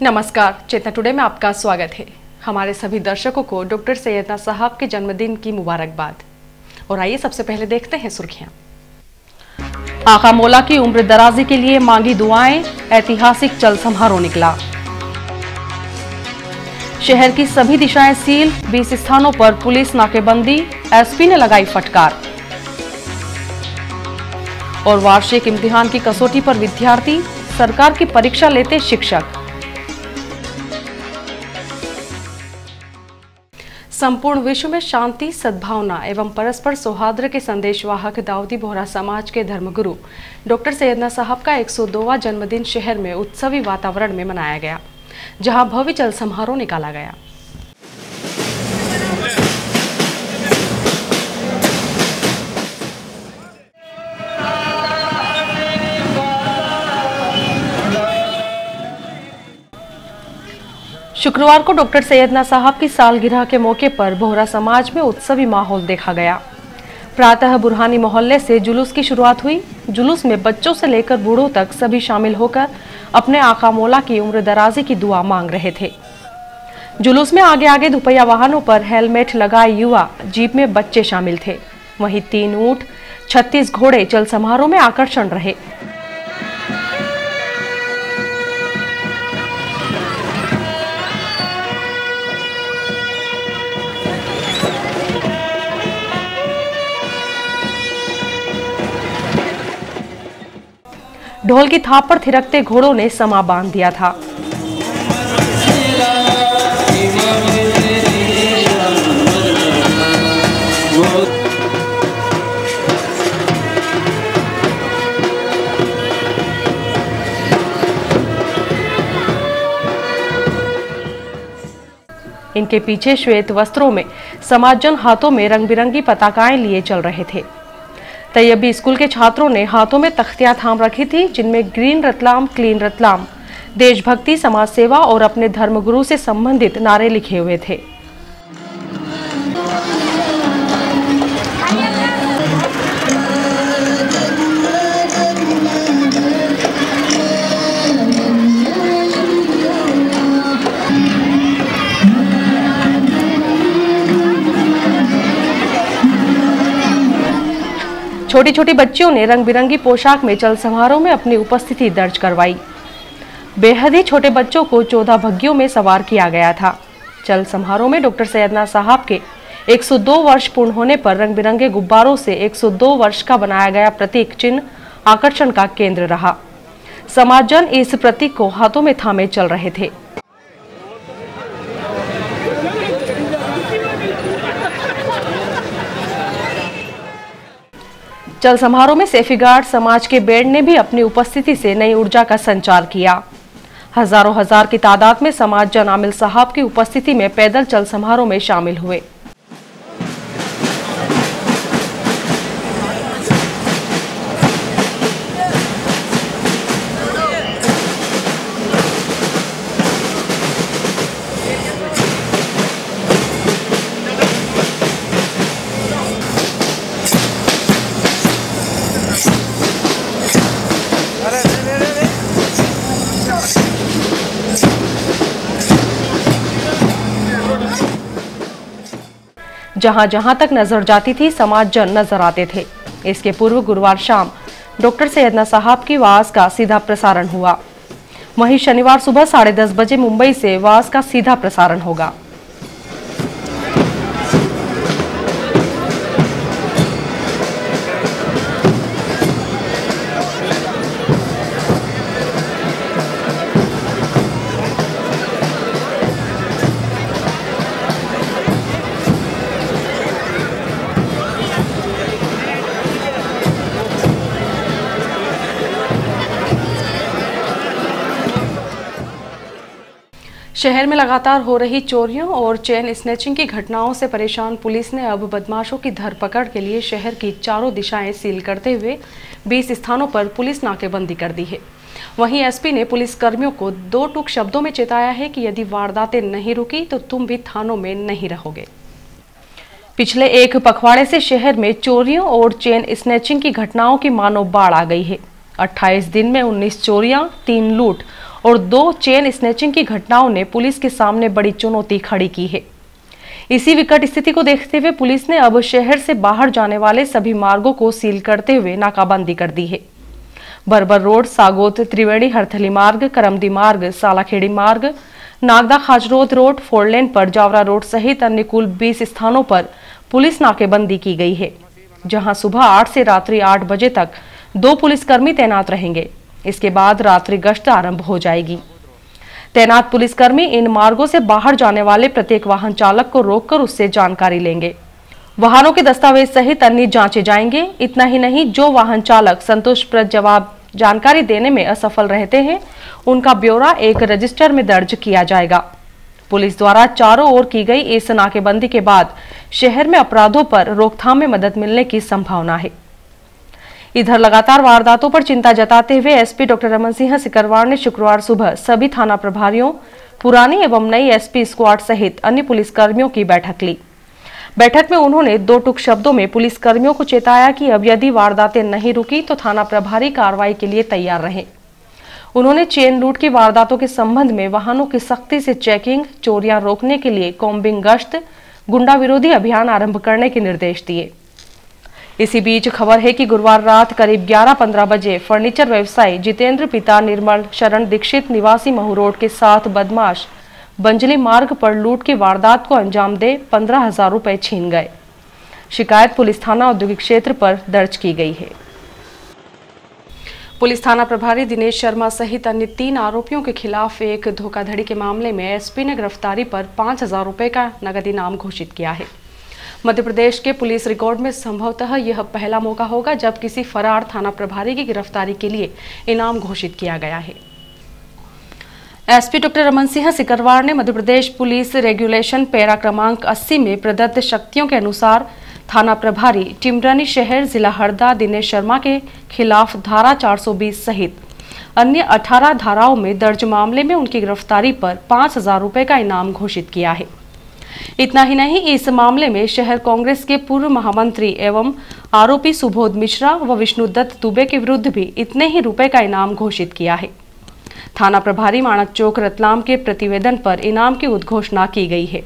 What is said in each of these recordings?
नमस्कार, चेतना टुडे में आपका स्वागत है। हमारे सभी दर्शकों को डॉक्टर सैयदना साहब के जन्मदिन की मुबारकबाद। और आइए सबसे पहले देखते हैं सुर्खियां। आका मौला की उम्र दराजी के लिए मांगी दुआएं, ऐतिहासिक चल समारोह निकला। शहर की सभी दिशाएं सील, 20 स्थानों पर पुलिस नाकेबंदी, एसपी ने लगाई फटकार। और वार्षिक इम्तिहान की कसौटी पर विद्यार्थी, सरकार की परीक्षा लेते शिक्षक। संपूर्ण विश्व में शांति, सद्भावना एवं परस्पर सौहार्द के संदेशवाहक दाऊदी बोहरा समाज के धर्मगुरु डॉक्टर सैयदना साहब का 102वां जन्मदिन शहर में उत्सवी वातावरण में मनाया गया, जहां भव्य चल समारोह निकाला गया। शुक्रवार को डॉक्टर सैयदना साहब की सालगिरह के मौके पर बोहरा समाज में उत्सवी माहौल देखा गया। प्रातः बुरहानी मोहल्ले से जुलूस की शुरुआत हुई। जुलूस में बच्चों से लेकर बूढ़ों तक सभी शामिल होकर अपने आका मौला की उम्र दराजी की दुआ मांग रहे थे। जुलूस में आगे आगे दुपहिया वाहनों पर हेलमेट लगाए युवा, जीप में बच्चे शामिल थे। वहीं 3 ऊंट, 36 घोड़े चल समारोह में आकर्षण रहे। ढोल की थाप पर थिरकते घोड़ों ने समा बांध दिया था। इनके पीछे श्वेत वस्त्रों में समाजजन हाथों में रंग बिरंगी पताकाएं लिए चल रहे थे। तैयबी स्कूल के छात्रों ने हाथों में तख्तियां थाम रखी थी, जिनमें ग्रीन रतलाम, क्लीन रतलाम, देशभक्ति, समाज सेवा और अपने धर्मगुरु से संबंधित नारे लिखे हुए थे। छोटी छोटी बच्चियों ने रंग बिरंगी पोशाक में चल समारोह में अपनी उपस्थिति दर्ज करवाई। बेहद ही छोटे बच्चों को 14 भग्गियों में सवार किया गया था। चल समारोह में डॉक्टर सैयदना साहब के 102 वर्ष पूर्ण होने पर रंग बिरंगे गुब्बारों से 102 वर्ष का बनाया गया प्रतीक चिन्ह आकर्षण का केंद्र रहा। समाजजन इस प्रतीक को हाथों में थामे चल रहे थे। चल समारोह में सेफ्टी गार्ड समाज के बैंड ने भी अपनी उपस्थिति से नई ऊर्जा का संचार किया। हजार की तादाद में समाजजन आमिल साहब की उपस्थिति में पैदल चल समारोह में शामिल हुए। जहां जहां तक नजर जाती थी समाजजन नजर आते थे। इसके पूर्व गुरुवार शाम डॉक्टर सैयदना साहब की वाज का सीधा प्रसारण हुआ। वहीं शनिवार सुबह 10:30 बजे मुंबई से वाज का सीधा प्रसारण होगा। शहर में लगातार हो रही चोरियों और चेन स्नैचिंग की घटनाओं से परेशान पुलिस ने अब बदमाशों की धरपकड़ के लिए शहर की चारों दिशाएं सील करते हुए 20 स्थानों पर पुलिस नाकेबंदी कर दी है। वहीं एसपी ने पुलिस कर्मियों को 2 टूक शब्दों में चेताया है कि यदि वारदातें नहीं रुकी तो तुम भी थानों में नहीं रहोगे। पिछले एक पखवाड़े से शहर में चोरियों और चेन स्नैचिंग की घटनाओं की मानो बाढ़ आ गई है। 28 दिन में 19 चोरियां, 3 लूट और 2 चेन स्नैचिंग की घटनाओं ने पुलिस के सामने बड़ी चुनौती खड़ी की है। इसी विकट स्थिति को देखते हुए पुलिस ने अब शहर से बाहर जाने वाले सभी मार्गों को सील करते हुए नाकाबंदी कर दी है। बरबर रोड, सागोत त्रिवेणी हरथली मार्ग, करमदी मार्ग, सालाखेड़ी मार्ग, नागदा खाजरोद रोड, 4 लेन पर जावरा रोड सहित अन्य कुल 20 स्थानों पर पुलिस नाकेबंदी की गई है, जहां सुबह 8 से रात्रि 8 बजे तक 2 पुलिसकर्मी तैनात रहेंगे। इसके बाद रात्रि गश्त आरंभ हो जाएगी। तैनात पुलिसकर्मी इन मार्गों से बाहर जाने वाले प्रत्येक वाहन चालक को रोककर उससे जानकारी लेंगे। वाहनों के दस्तावेज सहित अन्य जांचे जाएंगे। इतना ही नहीं, जो वाहन चालक संतोषप्रद जवाब जानकारी देने में असफल रहते हैं, उनका ब्यौरा एक रजिस्टर में दर्ज किया जाएगा। पुलिस द्वारा चारों ओर की गई इस नाकेबंदी के बाद शहर में अपराधों पर रोकथाम में मदद मिलने की संभावना है। इधर लगातार वारदातों पर चिंता जताते हुए एसपी डॉक्टर रमन सिंह सिकरवार ने शुक्रवार सुबह सभी थाना प्रभारियों, पुरानी एवं नई एसपी स्क्वाड सहित अन्य पुलिसकर्मियों की बैठक ली। बैठक में उन्होंने 2 टूक शब्दों में पुलिसकर्मियों को चेताया कि अब यदि वारदातें नहीं रुकी तो थाना प्रभारी कार्रवाई के लिए तैयार रहें। उन्होंने चेन लूट की वारदातों के संबंध में वाहनों की सख्ती से चेकिंग, चोरियां रोकने के लिए कॉम्बिंग गश्त, गुंडा विरोधी अभियान आरंभ करने के निर्देश दिए। इसी बीच खबर है कि गुरुवार रात करीब 11:15 बजे फर्नीचर व्यवसायी जितेंद्र पिता निर्मल शरण दीक्षित निवासी महू रोड के साथ बदमाश बंजली मार्ग पर लूट की वारदात को अंजाम दे 15,000 रुपए छीन गए। शिकायत पुलिस थाना औद्योगिक क्षेत्र पर दर्ज की गई है। पुलिस थाना प्रभारी दिनेश शर्मा सहित अन्य 3 आरोपियों के खिलाफ एक धोखाधड़ी के मामले में एसपी ने गिरफ्तारी पर 5,000 रुपए का नगद इनाम घोषित किया है। मध्य प्रदेश के पुलिस रिकॉर्ड में संभवतः यह पहला मौका होगा जब किसी फरार थाना प्रभारी की गिरफ्तारी के लिए इनाम घोषित किया गया है। एसपी डॉक्टर रमन सिंह सिकरवार ने Madhya Pradesh police regulation para क्रमांक 80 में प्रदत्त शक्तियों के अनुसार थाना प्रभारी टिमरानी शहर जिला हरदा दिनेश शर्मा के खिलाफ धारा 420 सहित अन्य 18 धाराओं में दर्ज मामले में उनकी गिरफ्तारी पर 5,000 रुपए का इनाम घोषित किया है। इतना ही नहीं, इस मामले में शहर कांग्रेस के पूर्व महामंत्री एवं आरोपी सुबोध मिश्रा व विष्णुदत्त दुबे के विरुद्ध भी इतने ही रुपए का इनाम घोषित किया है। थाना प्रभारी माणक चौक रतलाम के प्रतिवेदन पर इनाम की उद्घोषणा की गई है।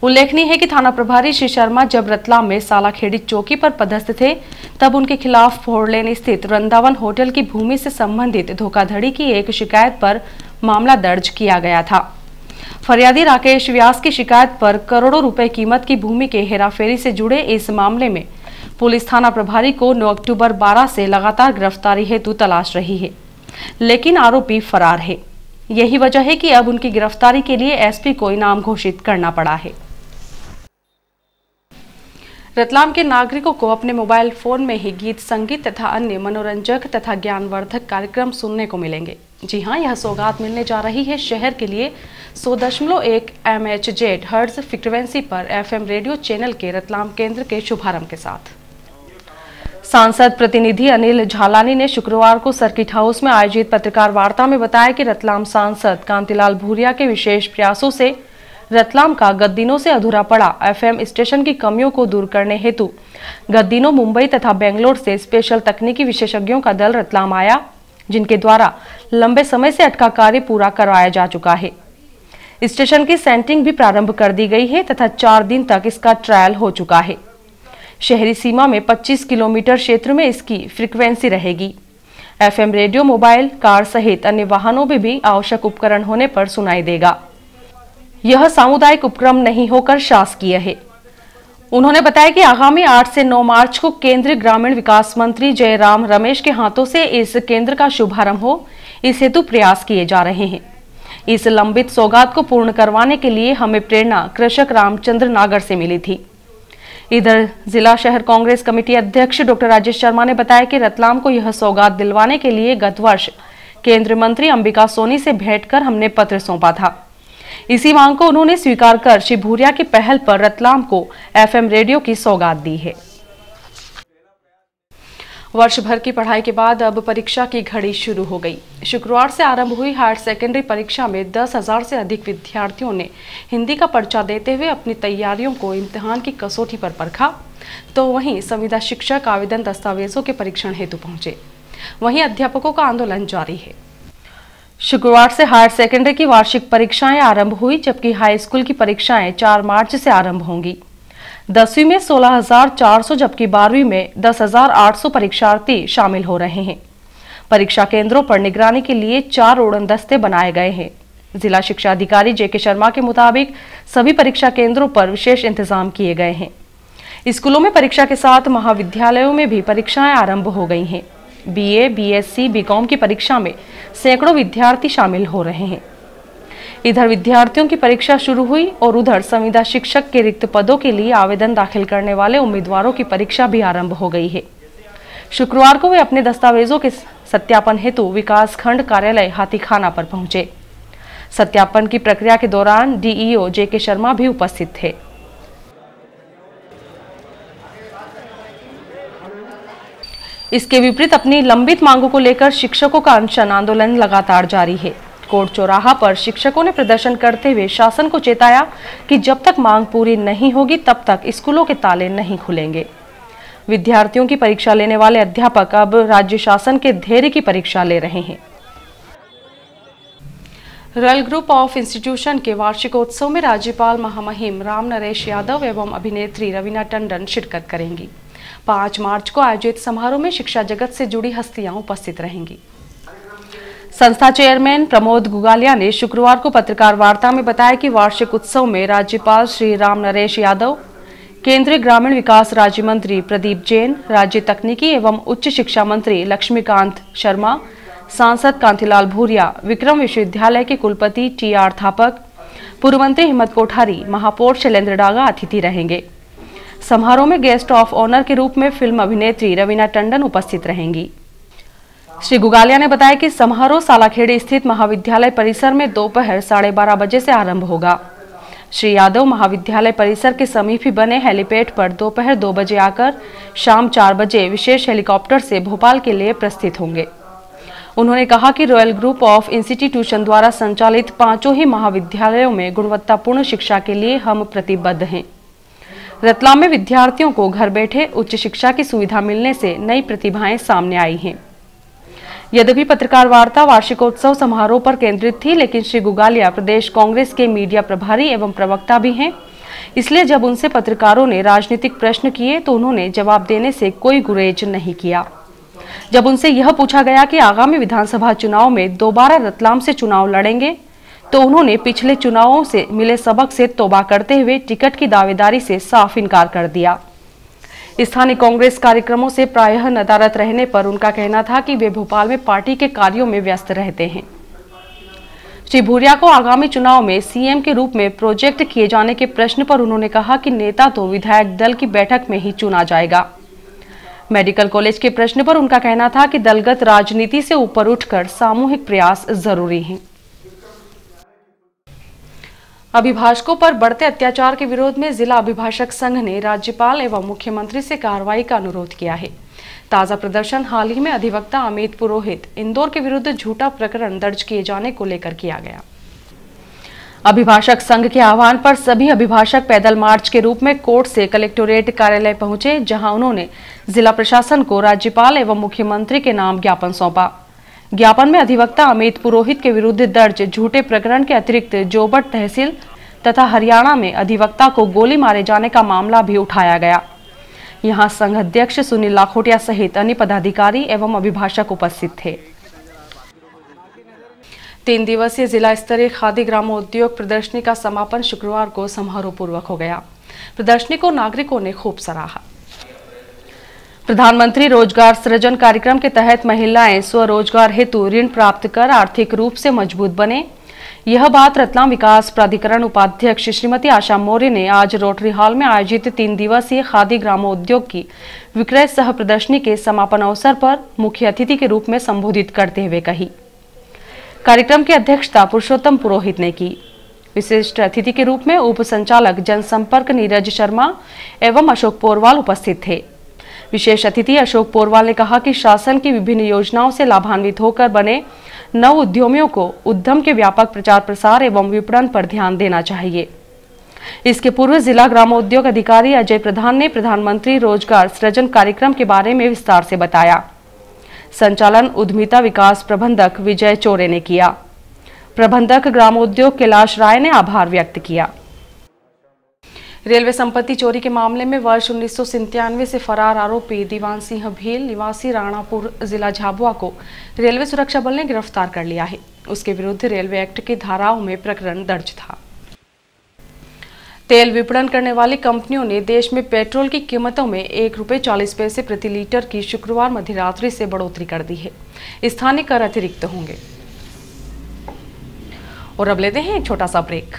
उल्लेखनीय है कि थाना प्रभारी श्री शर्मा जब रतलाम में सालाखेड़ी चौकी पर पदस्थ थे, तब उनके खिलाफ 4 लेन स्थित वृंदावन होटल की भूमि से संबंधित धोखाधड़ी की एक शिकायत पर मामला दर्ज किया गया था। फरियादी राकेश व्यास की शिकायत पर करोड़ों रुपए कीमत की भूमि के हेराफेरी से जुड़े इस मामले में पुलिस थाना प्रभारी को 9 अक्टूबर 12 से लगातार गिरफ्तारी हेतु तलाश रही है, लेकिन आरोपी फरार है। यही वजह है कि अब उनकी गिरफ्तारी के लिए एसपी को इनाम घोषित करना पड़ा है। रतलाम के नागरिकों को अपने मोबाइल फोन में ही गीत, संगीत तथा अन्य मनोरंजक तथा ज्ञानवर्धक कार्यक्रम सुनने को मिलेंगे। जी हां, यह सौगात मिलने जा रही है शहर के लिए 100.1 MHz हर्ट्ज फ्रीक्वेंसी पर FM रेडियो चैनल के रतलाम केंद्र के शुभारंभ के साथ। सांसद प्रतिनिधि अनिल झालानी ने शुक्रवार को सर्किट हाउस में आयोजित पत्रकार वार्ता में बताया कि रतलाम सांसद कांतिलाल भूरिया के विशेष प्रयासों से रतलाम का गत दिनों से अधूरा पड़ा FM स्टेशन की कमियों को दूर करने हेतु गत दिनों मुंबई तथा बेंगलोर से स्पेशल तकनीकी विशेषज्ञों का दल रतलाम आया, जिनके द्वारा लंबे समय से अटका कार्य पूरा करवाया जा चुका है। स्टेशन की सेंटिंग भी प्रारंभ कर दी गई है तथा 4 दिन तक इसका ट्रायल हो चुका है। शहरी सीमा में 25 किलोमीटर क्षेत्र में इसकी फ्रीक्वेंसी रहेगी। FM रेडियो मोबाइल, कार सहित अन्य वाहनों में भी आवश्यक उपकरण होने पर सुनाई देगा। यह सामुदायिक उपक्रम नहीं होकर शासकीय है। उन्होंने बताया कि आगामी 8 से 9 मार्च को केंद्रीय ग्रामीण विकास मंत्री जयराम रमेश के हाथों से इस केंद्र का शुभारंभ हो, इस हेतु प्रयास किए जा रहे हैं। इस लंबित सौगात को पूर्ण करवाने के लिए हमें प्रेरणा कृषक रामचंद्र नागर से मिली थी। इधर जिला शहर कांग्रेस कमेटी अध्यक्ष डॉक्टर राजेश शर्मा ने बताया कि रतलाम को यह सौगात दिलवाने के लिए गत वर्ष केंद्रीय मंत्री अंबिका सोनी से भेंट कर हमने पत्र सौंपा था। इसी मांग को उन्होंने स्वीकार कर श्री भूरिया की पहल पर रतलाम को FM रेडियो की सौगात दी है। वर्ष भर की पढ़ाई के बाद अब परीक्षा की घड़ी शुरू हो गई। शुक्रवार से आरंभ हुई हायर सेकेंडरी परीक्षा में 10,000 से अधिक विद्यार्थियों ने हिंदी का पर्चा देते हुए अपनी तैयारियों को इम्तिहान की कसौटी पर परखा। तो वहीं संविदा शिक्षक आवेदन दस्तावेजों के परीक्षण हेतु पहुंचे। वहीं अध्यापकों का आंदोलन जारी है। शुक्रवार से हायर सेकेंडरी की वार्षिक परीक्षाएं आरंभ हुई, जबकि हाई स्कूल की परीक्षाएं 4 मार्च से आरंभ होंगी। 10वीं में 16,400 जबकि 12वीं में 10,800 परीक्षार्थी शामिल हो रहे हैं। परीक्षा केंद्रों पर निगरानी के लिए 4 उड़न दस्ते बनाए गए हैं। जिला शिक्षा अधिकारी जेके शर्मा के मुताबिक सभी परीक्षा केंद्रों पर विशेष इंतजाम किए गए हैं। स्कूलों में परीक्षा के साथ महाविद्यालयों में भी परीक्षाएं आरंभ हो गई हैं। बीए, बीएससी, बीकॉम की परीक्षा में सैकड़ों विद्यार्थी शामिल हो रहे हैं। इधर विद्यार्थियों की परीक्षा शुरू हुई और उधर संविदा शिक्षक के रिक्त पदों के लिए आवेदन दाखिल करने वाले उम्मीदवारों की परीक्षा भी आरंभ हो गई है। शुक्रवार को वे अपने दस्तावेजों के सत्यापन हेतु विकास खंड कार्यालय हाथीखाना पर पहुंचे। सत्यापन की प्रक्रिया के दौरान डीईओ जेके शर्मा भी उपस्थित थे। इसके विपरीत अपनी लंबित मांगों को लेकर शिक्षकों का अनशन आंदोलन लगातार जारी है। कोर्ट चौराहा पर शिक्षकों ने प्रदर्शन करते हुए शासन को चेताया कि जब तक मांग पूरी नहीं होगी तब तक स्कूलों के ताले नहीं खुलेंगे। विद्यार्थियों की परीक्षा लेने वाले अध्यापक अब राज्य शासन के धैर्य की परीक्षा ले रहे हैं। रॉयल ग्रुप ऑफ इंस्टीट्यूशन के वार्षिकोत्सव में राज्यपाल महामहिम राम नरेश यादव एवं अभिनेत्री रवीना टंडन शिरकत करेंगी। 5 मार्च को आयोजित समारोह में शिक्षा जगत से जुड़ी हस्तियां उपस्थित रहेंगी। संस्था चेयरमैन प्रमोद गुगालिया ने शुक्रवार को पत्रकार वार्ता में बताया कि वार्षिक उत्सव में राज्यपाल श्री राम नरेश यादव, केंद्रीय ग्रामीण विकास राज्य मंत्री प्रदीप जैन, राज्य तकनीकी एवं उच्च शिक्षा मंत्री लक्ष्मीकांत शर्मा, सांसद कांतिलाल भूरिया, विक्रम विश्वविद्यालय के कुलपति टीआर थापक, पूर्व मंत्री हिम्मत कोठारी, महापौर शैलेंद्र डागा अतिथि रहेंगे। समारोह में गेस्ट ऑफ ऑनर के रूप में फिल्म अभिनेत्री रवीना टंडन उपस्थित रहेंगी। श्री गुगालिया ने बताया कि समारोह सालाखेड़ी स्थित महाविद्यालय परिसर में दोपहर 12:30 बजे से आरंभ होगा। श्री यादव महाविद्यालय परिसर के समीप ही बने हेलीपैड पर दोपहर 2 बजे आकर शाम 4 बजे विशेष हेलीकॉप्टर से भोपाल के लिए प्रस्थित होंगे। उन्होंने कहा कि रॉयल ग्रुप ऑफ इंस्टीट्यूशन द्वारा संचालित 5 ही महाविद्यालयों में गुणवत्तापूर्ण शिक्षा के लिए हम प्रतिबद्ध हैं। रतलाम में विद्यार्थियों को घर बैठे उच्च शिक्षा की सुविधा मिलने से नई प्रतिभाएं सामने आई हैं। यद्यपि पत्रकार वार्ता वार्षिकोत्सव समारोह पर केंद्रित थी, लेकिन श्री गुगालिया प्रदेश कांग्रेस के मीडिया प्रभारी एवं प्रवक्ता भी हैं। इसलिए जब उनसे पत्रकारों ने राजनीतिक प्रश्न किए तो उन्होंने जवाब देने से कोई गुरेज नहीं किया। जब उनसे यह पूछा गया कि आगामी विधानसभा चुनाव में दोबारा रतलाम से चुनाव लड़ेंगे, तो उन्होंने पिछले चुनावों से मिले सबक से तौबा करते हुए टिकट की दावेदारी से साफ इनकार कर दिया। स्थानीय कांग्रेस कार्यक्रमों से प्रायः नदारद रहने पर उनका कहना था कि वे भोपाल में पार्टी के कार्यों में व्यस्त रहते हैं। श्री भूरिया को आगामी चुनाव में सीएम के रूप में प्रोजेक्ट किए जाने के प्रश्न पर उन्होंने कहा कि नेता तो विधायक दल की बैठक में ही चुना जाएगा। मेडिकल कॉलेज के प्रश्न पर उनका कहना था कि दलगत राजनीति से ऊपर उठकर सामूहिक प्रयास जरूरी हैं। अभिभाषकों पर बढ़ते अत्याचार के विरोध में जिला अभिभाषक संघ ने राज्यपाल एवं मुख्यमंत्री से कार्रवाई का अनुरोध किया है। ताजा प्रदर्शन हाल ही में अधिवक्ता अमित पुरोहित इंदौर के विरुद्ध झूठा प्रकरण दर्ज किए जाने को लेकर किया गया। अभिभाषक संघ के आह्वान पर सभी अभिभाषक पैदल मार्च के रूप में कोर्ट से कलेक्टोरेट कार्यालय पहुंचे, जहां उन्होंने जिला प्रशासन को राज्यपाल एवं मुख्यमंत्री के नाम ज्ञापन सौंपा। ज्ञापन में अधिवक्ता अमित पुरोहित के विरुद्ध दर्ज झूठे प्रकरण के अतिरिक्त जोबट तहसील तथा हरियाणा में अधिवक्ता को गोली मारे जाने का मामला भी उठाया गया। यहां संघ अध्यक्ष सुनील लाखोटिया सहित अन्य पदाधिकारी एवं अभिभाषक उपस्थित थे। 3 दिवसीय जिला स्तरीय खादी ग्रामोद्योग प्रदर्शनी का समापन शुक्रवार को समारोह पूर्वक हो गया। प्रदर्शनी को नागरिकों ने खूब सराहा। प्रधानमंत्री रोजगार सृजन कार्यक्रम के तहत महिलाएं स्वरोजगार हेतु ऋण प्राप्त कर आर्थिक रूप से मजबूत बने। यह बात रतलाम विकास प्राधिकरण उपाध्यक्ष श्रीमती आशा मौर्य ने आज रोटरी हॉल में आयोजित 3 दिवसीय खादी ग्रामोद्योग की विक्रय सह प्रदर्शनी के समापन अवसर पर मुख्य अतिथि के रूप में संबोधित करते हुए कही। कार्यक्रम की अध्यक्षता पुरुषोत्तम पुरोहित ने की। विशिष्ट अतिथि के रूप में उप संचालक जनसंपर्क नीरज शर्मा एवं अशोक पोरवाल उपस्थित थे। विशेष अतिथि अशोक पोरवाल ने कहा कि शासन की विभिन्न योजनाओं से लाभान्वित होकर बने नव उद्यमियों को उद्यम के व्यापक प्रचार प्रसार एवं विपणन पर ध्यान देना चाहिए। इसके पूर्व जिला ग्रामोद्योग अधिकारी अजय प्रधान ने प्रधानमंत्री रोजगार सृजन कार्यक्रम के बारे में विस्तार से बताया। संचालन उद्यमिता विकास प्रबंधक विजय चोरे ने किया। प्रबंधक ग्रामोद्योग कैलाश राय ने आभार व्यक्त किया। रेलवे संपत्ति चोरी के मामले में वर्ष 1997 से फरार आरोपी दीवान सिंह भील निवासी राणापुर जिला झाबुआ को रेलवे सुरक्षा बल ने गिरफ्तार कर लिया है। उसके विरुद्ध रेलवे एक्ट की धाराओं में प्रकरण दर्ज था। तेल विपणन करने वाली कंपनियों ने देश में पेट्रोल की कीमतों में ₹1.40 प्रति लीटर की शुक्रवार मध्यरात्रि से बढ़ोतरी कर दी है। स्थानीय कर अतिरिक्त होंगे। और अब लेते हैं एक छोटा सा ब्रेक।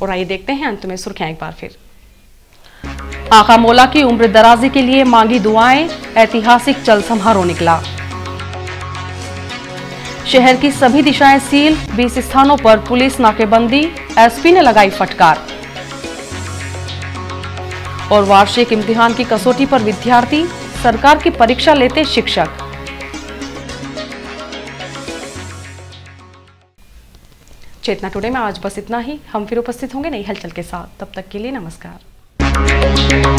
और आइए देखते हैं अंत में सुर्खियां एक बार फिर। आका मौला की उम्र दराजी के लिए मांगी दुआएं, ऐतिहासिक चल समारोह निकला। शहर की सभी दिशाएं सील, 20 स्थानों पर पुलिस नाकेबंदी, एसपी ने लगाई फटकार। और वार्षिक इम्तिहान की कसौटी पर विद्यार्थी, सरकार की परीक्षा लेते शिक्षक। चेतना टुडे में आज बस इतना ही। हम फिर उपस्थित होंगे नई हलचल के साथ। तब तक के लिए नमस्कार।